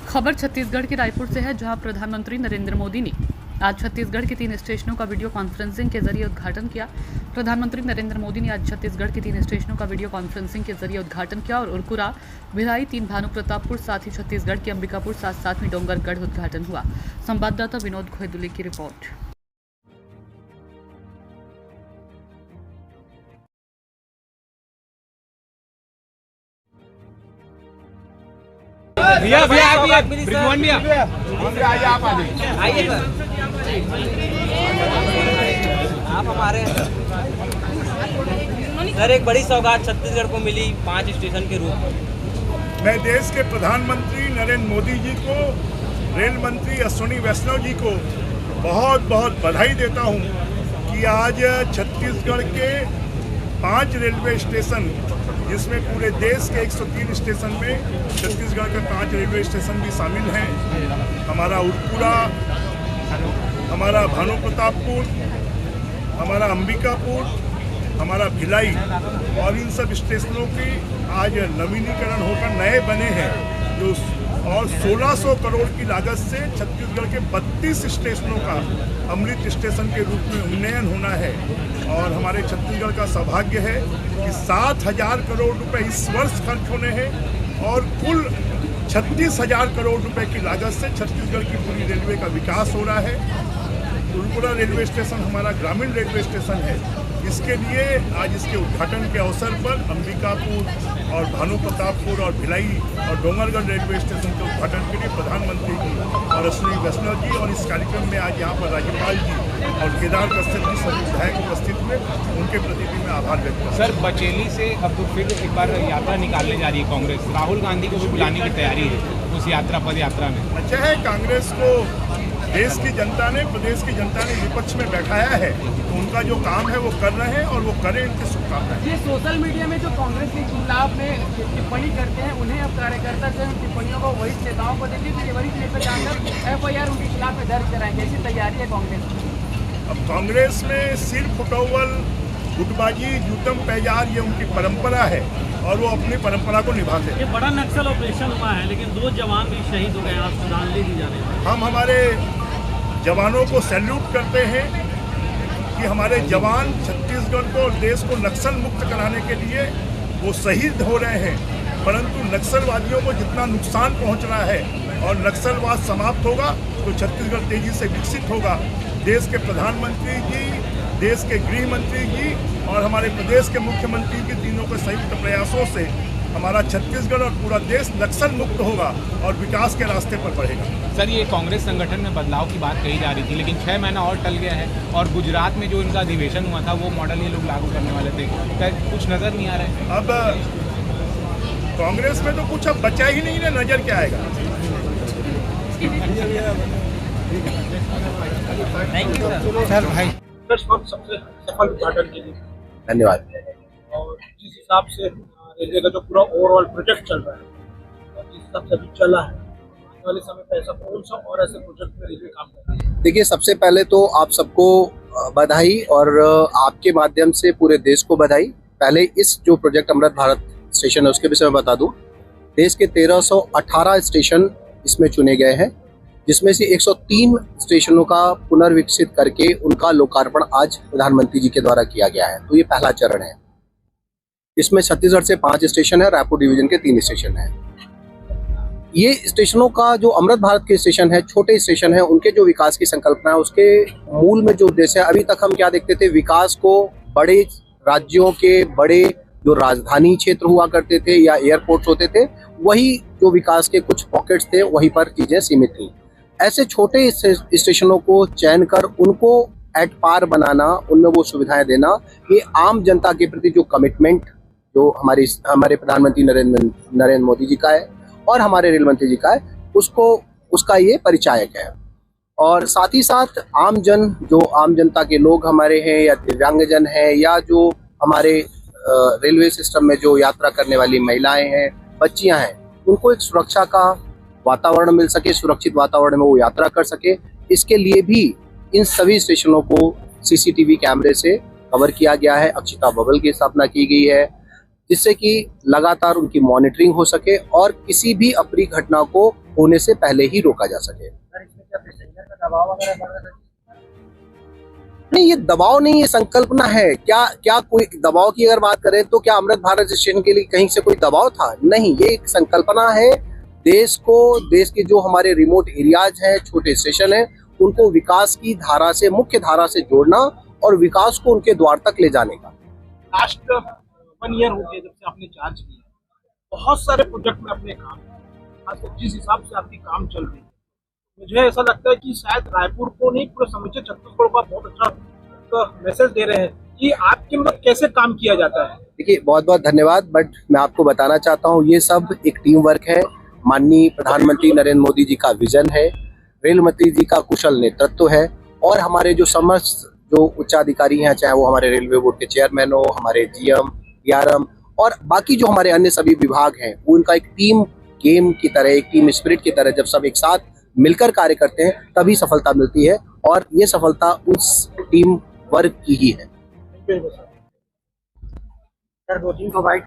खबर छत्तीसगढ़ के रायपुर से है, जहां प्रधानमंत्री नरेंद्र मोदी ने आज छत्तीसगढ़ के 3 स्टेशनों का वीडियो कॉन्फ्रेंसिंग के जरिए उद्घाटन किया। प्रधानमंत्री नरेंद्र मोदी ने आज छत्तीसगढ़ के 3 स्टेशनों का वीडियो कॉन्फ्रेंसिंग के जरिए उद्घाटन किया और उरकुरा, भिलाई, 3 भानुप्रतापपुर, साथ ही छत्तीसगढ़ के अंबिकापुर, साथ में डोंगरगढ़ उद्घाटन हुआ। संवाददाता विनोद खोयदुले की रिपोर्ट। भैया ब्रिजवान भैया आइए आप हमारे सर, एक बड़ी सौगात छत्तीसगढ़ को मिली 5 स्टेशन के रूप में। मैं देश के प्रधानमंत्री नरेंद्र मोदी जी को, रेल मंत्री अश्विनी वैष्णव जी को बहुत बहुत बधाई देता हूं कि आज छत्तीसगढ़ के 5 रेलवे स्टेशन, जिसमें पूरे देश के 103 स्टेशन में छत्तीसगढ़ के 5 रेलवे स्टेशन भी शामिल हैं। हमारा उरकुरा, हमारा भानुप्रतापपुर, हमारा अंबिकापुर, हमारा भिलाई और इन सब स्टेशनों की आज नवीनीकरण होकर नए बने हैं, जो और 1600 करोड़ की लागत से छत्तीसगढ़ के 32 स्टेशनों का अमृत स्टेशन के रूप में उन्नयन होना है। और हमारे छत्तीसगढ़ का सौभाग्य है कि 7000 करोड़ रुपए इस वर्ष खर्च होने हैं और कुल 36,000 करोड़ रुपए की लागत से छत्तीसगढ़ की पूरी रेलवे का विकास हो रहा है। उरकुरा रेलवे स्टेशन हमारा ग्रामीण रेलवे स्टेशन है। इसके लिए आज इसके उद्घाटन के अवसर पर अंबिकापुर और भानुप्रतापपुर और भिलाई और डोंगरगढ़ रेलवे स्टेशन के उद्घाटन के लिए प्रधानमंत्री जी और अश्विनी वैष्णव जी और इस कार्यक्रम में आज यहाँ पर राज्यपाल जी और केदार कश्यप जी सभी विधायक उपस्थित हुए। उनके प्रति भी मैं आभार व्यक्त करता हूं। सर, बचेली से अब तो फिर एक बार यात्रा निकालने जा रही है कांग्रेस। राहुल गांधी को भी बुलाने की तैयारी है उस पद यात्रा में। अच्छा है, कांग्रेस को देश की जनता ने, प्रदेश की जनता ने विपक्ष में बैठाया है, तो उनका जो काम है वो कर रहे हैं और वो करें, इनकी शुभकामनाएं। ये सोशल मीडिया में जो कांग्रेस के खिलाफ में टिप्पणी करते हैं, उन्हें अब कार्यकर्ता जो टिप्पणियों को वरिष्ठ नेताओं को देते हैं, वरिष्ठ नेता जानकर FIR उनके खिलाफ में दर्ज कराएंगे, ऐसी तैयारी है कांग्रेस की। अब कांग्रेस में सिर फुटौल, गुटबाजी, जूतम पैजार ये उनकी परंपरा है और वो अपनी परंपरा को निभाते हैं। ये बड़ा नक्सल ऑपरेशन हुआ है, लेकिन 2 जवान भी शहीद हो गए, आज श्रद्धांजलि दी जा रही है। हम हमारे जवानों को सैल्यूट करते हैं कि हमारे जवान छत्तीसगढ़ को और देश को नक्सल मुक्त कराने के लिए वो शहीद हो रहे हैं, परंतु नक्सलवादियों को जितना नुकसान पहुंच रहा है और नक्सलवाद समाप्त होगा तो छत्तीसगढ़ तेजी से विकसित होगा। देश के प्रधानमंत्री जी, देश के गृह मंत्री जी और हमारे प्रदेश के मुख्यमंत्री जी तीनों के संयुक्त प्रयासों से हमारा छत्तीसगढ़ और पूरा देश नक्सल मुक्त होगा और विकास के रास्ते पर बढ़ेगा। सर, ये कांग्रेस संगठन में बदलाव की बात कही जा रही थी, लेकिन 6 महीना और टल गया है और गुजरात में जो इनका अधिवेशन हुआ था वो मॉडल ये लोग लागू करने वाले थे, कुछ नजर नहीं आ रहा है। अब कांग्रेस में तो कुछ अब बचा ही नहीं है, नजर क्या आएगा। थैंक यू सर भाई। सबसे सफल उद्घाटन के लिए धन्यवाद। और जिस हिसाब से रेलवे का जो पूरा ओवरऑल प्रोजेक्ट चल रहा है और जिस हिसाब से अभी चला है, आने वाले समय पर ऐसा कौन सा और ऐसे प्रोजेक्ट में रेलवे काम कर रही है? देखिए, सबसे पहले तो आप सबको बधाई और आपके माध्यम से पूरे देश को बधाई। पहले इस जो प्रोजेक्ट अमृत भारत स्टेशन है उसके विषय में बता दूं। देश के 1318 स्टेशन इसमें चुने गए हैं, जिसमें से 103 स्टेशनों का पुनर्विकसित करके उनका लोकार्पण आज प्रधानमंत्री जी के द्वारा किया गया है। तो ये पहला चरण है। इसमें छत्तीसगढ़ से 5 स्टेशन है, रायपुर डिवीजन के 3 स्टेशन है। ये स्टेशनों का जो अमृत भारत के स्टेशन है, छोटे स्टेशन है, उनके जो विकास की संकल्पना है उसके मूल में जो उद्देश्य है, अभी तक हम क्या देखते थे, विकास को बड़े राज्यों के बड़े जो राजधानी क्षेत्र हुआ करते थे या एयरपोर्ट्स होते थे, वही जो विकास के कुछ पॉकेट्स थे वहीं पर चीजें सीमित थी। ऐसे छोटे स्टेशनों को चयन कर उनको एट पार बनाना, उनमें वो सुविधाएं देना, ये आम जनता के प्रति जो कमिटमेंट जो हमारे प्रधानमंत्री नरेंद्र मोदी जी का है और हमारे रेल मंत्री जी का है, उसका ये परिचायक है। और साथ ही साथ आम जनता के लोग हमारे हैं या दिव्यांगजन हैं या जो हमारे रेलवे सिस्टम में जो यात्रा करने वाली महिलाएं हैं, बच्चियां हैं, उनको एक सुरक्षा का वातावरण मिल सके, सुरक्षित वातावरण में वो यात्रा कर सके, इसके लिए भी इन सभी स्टेशनों को CCTV कैमरे से कवर किया गया है। अक्षता बबल की स्थापना की गई है। जिससे कि लगातार उनकी मॉनिटरिंग हो सके और किसी भी अप्रिय घटना को होने से पहले ही रोका जा सके। नहीं, ये दबाव नहीं, ये संकल्पना है। क्या कोई दबाव की अगर बात करें तो क्या अमृत भारत स्टेशन के लिए कहीं से कोई दबाव था? नहीं, ये एक संकल्पना है। देश के जो हमारे रिमोट एरियाज हैं, छोटे स्टेशन हैं, उनको विकास की धारा से, मुख्य धारा से जोड़ना और विकास को उनके द्वार तक ले जाने का। लास्ट 1 ईयर हो गया जब से आपने चार्ज किया, बहुत सारे प्रोजेक्ट में आपने काम किया। आज जिस हिसाब से आपकी काम चल रही है, मुझे ऐसा लगता है कि शायद रायपुर को नहीं, पूरे समूचे छत्तीसगढ़ को आप बहुत अच्छा मैसेज दे रहे हैं कि आपके मतलब कैसे काम किया जाता है। देखिए, बहुत बहुत धन्यवाद, बट मैं आपको बताना चाहता हूँ ये सब एक टीम वर्क है। माननीय प्रधानमंत्री नरेंद्र मोदी जी का विजन है, रेल मंत्री जी का कुशल नेतृत्व है और हमारे जो समस्त जो उच्चाधिकारी हैं, चाहे वो हमारे रेलवे बोर्ड के चेयरमैन हो, हमारे जीएम, डीआरएम और बाकी जो हमारे अन्य सभी विभाग हैं, उनका एक टीम गेम की तरह, एक टीम स्पिरिट की तरह जब सब एक साथ मिलकर कार्य करते हैं तभी सफलता मिलती है और ये सफलता उस टीम वर्क की ही है। Sir, 2-3 provide